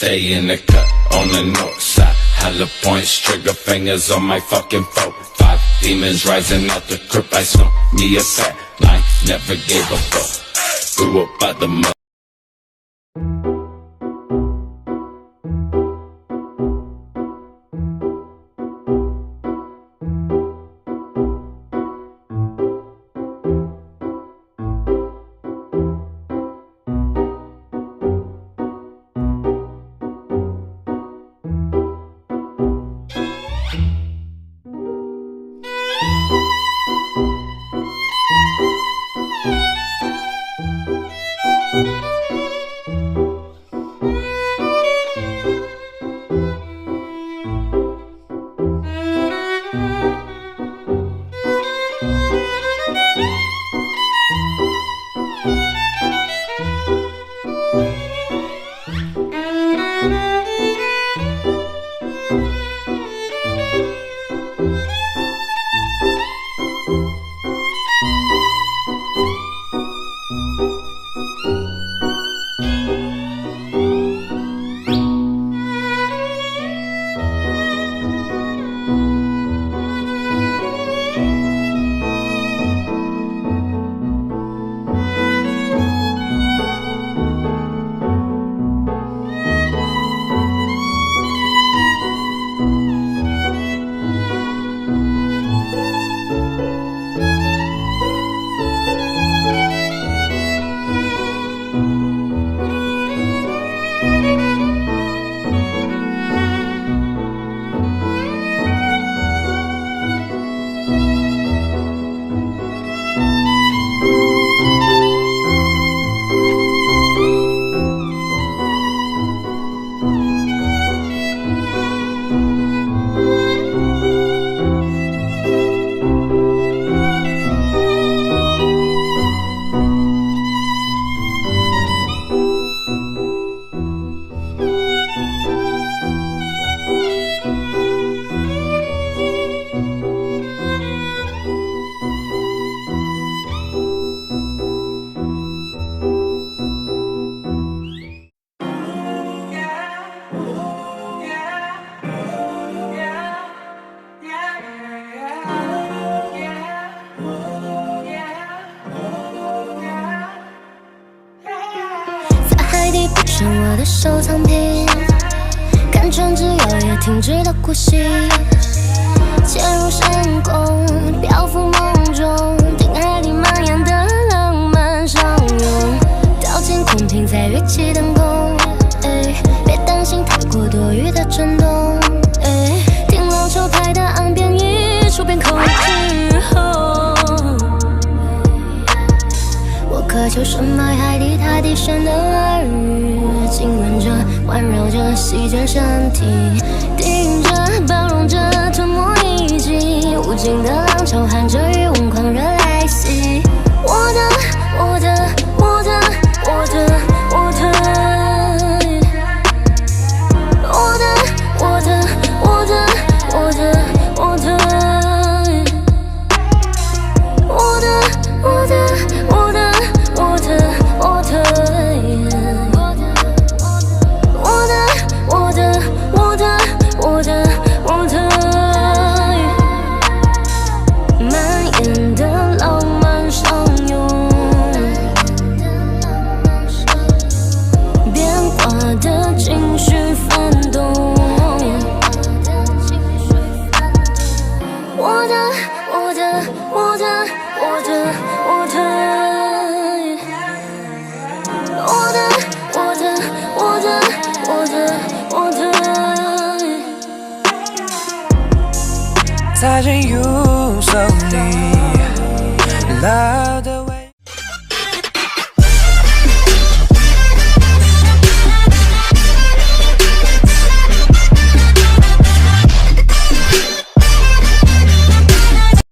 stay in the cut on the north side. Hella points, trigger fingers on my fucking 4-5. Demons rising out the crypt, I smoke me a fat line. Never gave a fuck, grew up by the mud.我的收藏品，看船只摇曳停止的呼吸，潜入深宫，漂浮梦中，听海里蔓延的浪漫相拥，掉进空瓶再跃起灯空，别担心太过多余的震动，听网球拍的岸边一触便口之后，我渴求深埋海底它低声的耳语，浸润着环绕着席卷身体，低吟着包容着吞没一击，无尽的浪潮含着欲望狂热来袭，我的我的我的我的我的我的我的我的我的我的我的我的我的我的我的蔓延的浪漫相拥，变化的情绪翻动，我的我的我的我的我的我的我的我的我的我的再见 you so me love the